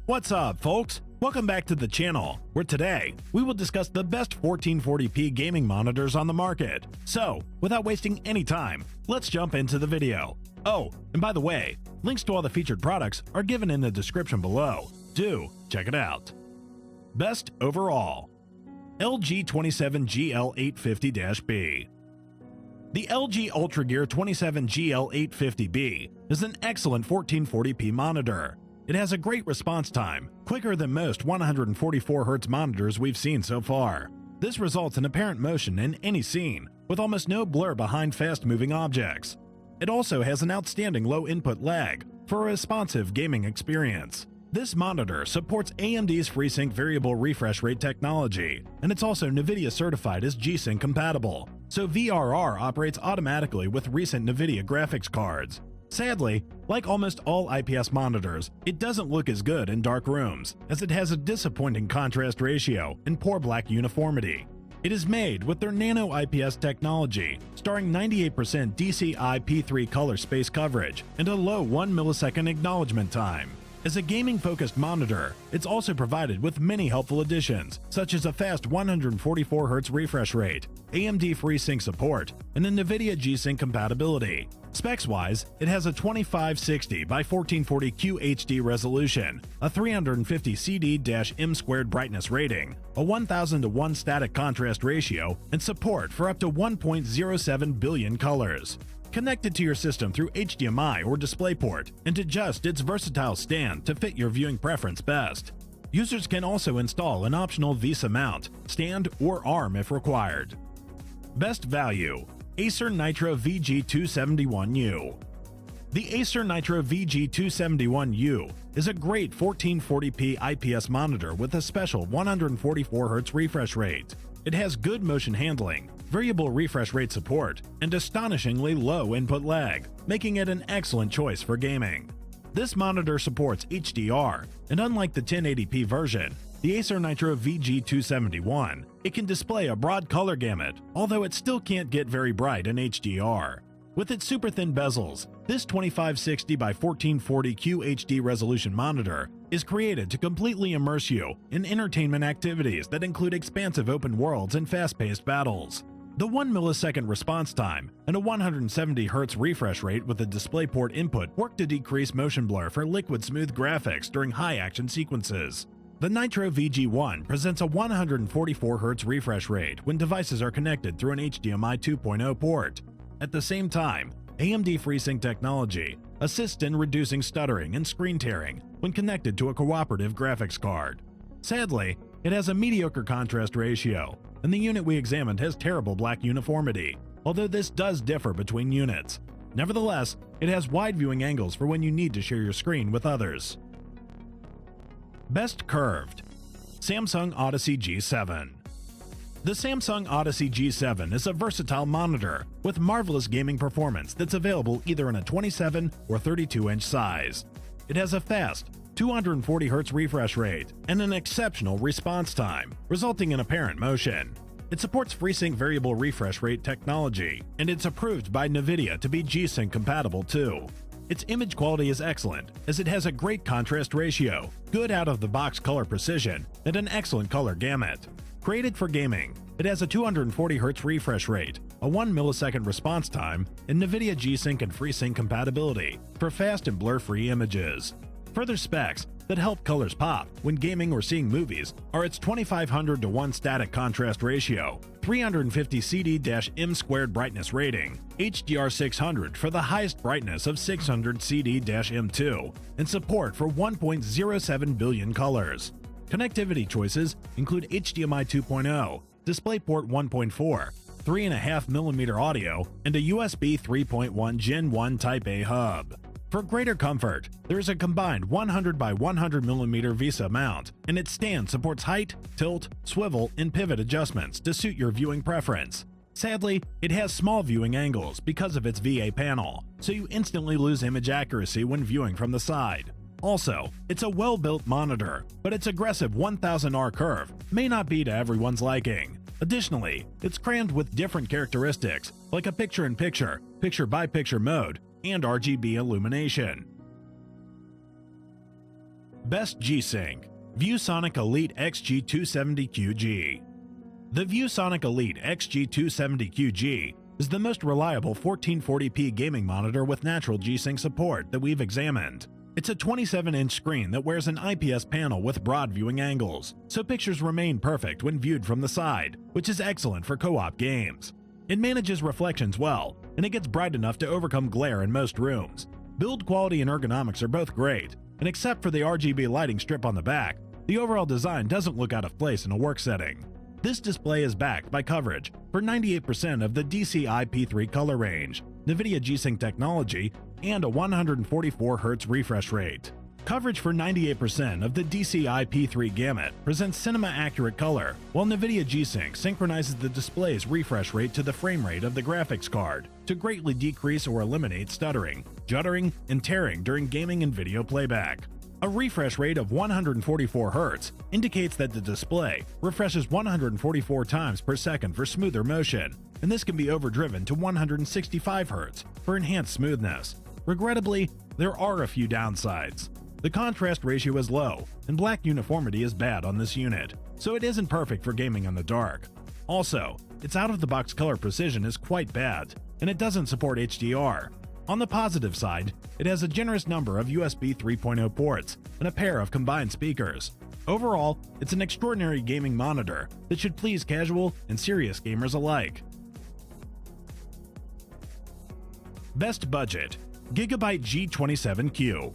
What's up, folks? Welcome back to the channel, where today we will discuss the best 1440p gaming monitors on the market. So, without wasting any time, let's jump into the video. Oh, and by the way, links to all the featured products are given in the description below. Do check it out. Best overall: LG 27GL850-B. The LG UltraGear 27GL850-B is an excellent 1440p monitor. It has a great response time, quicker than most 144Hz monitors we've seen so far. This results in apparent motion in any scene, with almost no blur behind fast-moving objects. It also has an outstanding low input lag for a responsive gaming experience. This monitor supports AMD's FreeSync variable refresh rate technology, and it's also NVIDIA certified as G-SYNC compatible, so VRR operates automatically with recent NVIDIA graphics cards. Sadly, like almost all IPS monitors, it doesn't look as good in dark rooms, as it has a disappointing contrast ratio and poor black uniformity. It is made with their Nano IPS technology, starring 98% DCI-P3 color space coverage and a low 1 millisecond acknowledgment time. As a gaming-focused monitor, it's also provided with many helpful additions, such as a fast 144Hz refresh rate, AMD FreeSync support, and a NVIDIA G-SYNC compatibility. Specs-wise, it has a 2560 by 1440 QHD resolution, a 350 CD-M² brightness rating, a 1000:1 static contrast ratio, and support for up to 1.07 billion colors. Connect it to your system through HDMI or DisplayPort and adjust its versatile stand to fit your viewing preference best. Users can also install an optional VESA mount, stand, or arm if required. Best value: Acer Nitro VG271U. The Acer Nitro VG271U is a great 1440p IPS monitor with a special 144Hz refresh rate. It has good motion handling, variable refresh rate support, and astonishingly low input lag, making it an excellent choice for gaming. This monitor supports HDR, and unlike the 1080p version, the Acer Nitro VG271, it can display a broad color gamut, although it still can't get very bright in HDR. With its super thin bezels, this 2560 by 1440 QHD resolution monitor is created to completely immerse you in entertainment activities that include expansive open worlds and fast-paced battles. The 1 millisecond response time and a 170Hz refresh rate with a DisplayPort input work to decrease motion blur for liquid smooth graphics during high-action sequences. The Nitro VG1 presents a 144Hz refresh rate when devices are connected through an HDMI 2.0 port. At the same time, AMD FreeSync technology assists in reducing stuttering and screen tearing when connected to a cooperative graphics card. Sadly, it has a mediocre contrast ratio, and the unit we examined has terrible black uniformity, although this does differ between units. Nevertheless, it has wide viewing angles for when you need to share your screen with others. Best curved: Samsung Odyssey G7. The Samsung Odyssey G7 is a versatile monitor with marvelous gaming performance that's available either in a 27 or 32-inch size. It has a fast 240Hz refresh rate and an exceptional response time, resulting in apparent motion. It supports FreeSync variable refresh rate technology, and it's approved by NVIDIA to be G-SYNC compatible too. Its image quality is excellent, as it has a great contrast ratio, good out-of-the-box color precision, and an excellent color gamut. Created for gaming, it has a 240Hz refresh rate, a 1 millisecond response time, and NVIDIA G-SYNC and FreeSync compatibility for fast and blur-free images. Further specs that help colors pop when gaming or seeing movies are its 2500:1 static contrast ratio, 350 CD-M² brightness rating, HDR 600 for the highest brightness of 600 CD-M2, and support for 1.07 billion colors. Connectivity choices include HDMI 2.0, DisplayPort 1.4, 3.5mm audio, and a USB 3.1 Gen 1 Type A hub. For greater comfort, there is a combined 100 by 100mm VESA mount, and its stand supports height, tilt, swivel, and pivot adjustments to suit your viewing preference. Sadly, it has small viewing angles because of its VA panel, so you instantly lose image accuracy when viewing from the side. Also, it's a well-built monitor, but its aggressive 1000R curve may not be to everyone's liking. Additionally, it's crammed with different characteristics, like a picture-in-picture, picture-by-picture mode, and RGB illumination. Best G-SYNC, ViewSonic Elite XG270QG. The ViewSonic Elite XG270QG is the most reliable 1440p gaming monitor with natural G-SYNC support that we've examined. It's a 27-inch screen that wears an IPS panel with broad viewing angles, so pictures remain perfect when viewed from the side, which is excellent for co-op games. It manages reflections well, and it gets bright enough to overcome glare in most rooms. Build quality and ergonomics are both great, and except for the RGB lighting strip on the back, the overall design doesn't look out of place in a work setting. This display is backed by coverage for 98% of the DCI-P3 color range, NVIDIA G-SYNC technology, and a 144Hz refresh rate. Coverage for 98% of the DCI-P3 gamut presents cinema-accurate color, while NVIDIA G-SYNC synchronizes the display's refresh rate to the frame rate of the graphics card to greatly decrease or eliminate stuttering, juddering, and tearing during gaming and video playback. A refresh rate of 144 Hz indicates that the display refreshes 144 times per second for smoother motion, and this can be overdriven to 165 Hz for enhanced smoothness. Regrettably, there are a few downsides. The contrast ratio is low, and black uniformity is bad on this unit, so it isn't perfect for gaming in the dark. Also, its out-of-the-box color precision is quite bad, and it doesn't support HDR. On the positive side, it has a generous number of USB 3.0 ports and a pair of combined speakers. Overall, it's an extraordinary gaming monitor that should please casual and serious gamers alike. Best Budget: Gigabyte G27Q.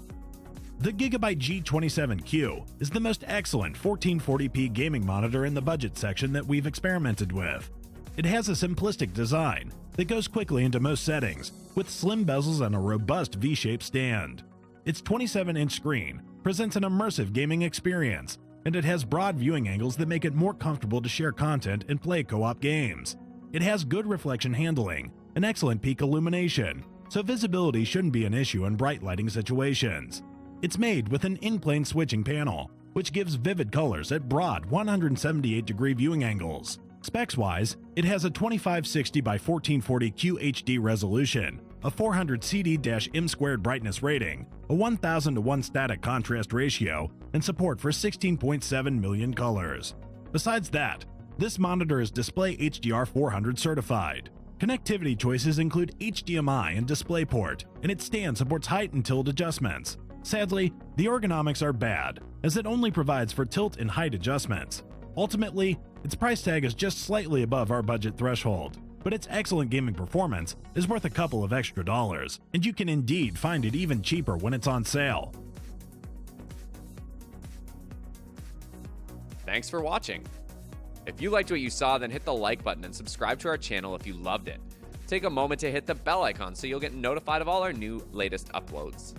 The Gigabyte G27Q is the most excellent 1440p gaming monitor in the budget section that we've experimented with. It has a simplistic design that goes quickly into most settings, with slim bezels and a robust V-shaped stand. Its 27-inch screen presents an immersive gaming experience, and it has broad viewing angles that make it more comfortable to share content and play co-op games. It has good reflection handling and excellent peak illumination, so visibility shouldn't be an issue in bright lighting situations. It's made with an in-plane switching panel, which gives vivid colors at broad 178-degree viewing angles. Specs-wise, it has a 2560 by 1440 QHD resolution, a 400 CD-M² brightness rating, a 1000:1 static contrast ratio, and support for 16.7 million colors. Besides that, this monitor is Display HDR 400 certified. Connectivity choices include HDMI and DisplayPort, and its stand supports height and tilt adjustments. Sadly, the ergonomics are bad, as it only provides for tilt and height adjustments. Ultimately, its price tag is just slightly above our budget threshold, but its excellent gaming performance is worth a couple of extra dollars, and you can indeed find it even cheaper when it's on sale. Thanks for watching. If you liked what you saw, then hit the like button and subscribe to our channel if you loved it. Take a moment to hit the bell icon so you'll get notified of all our new latest uploads.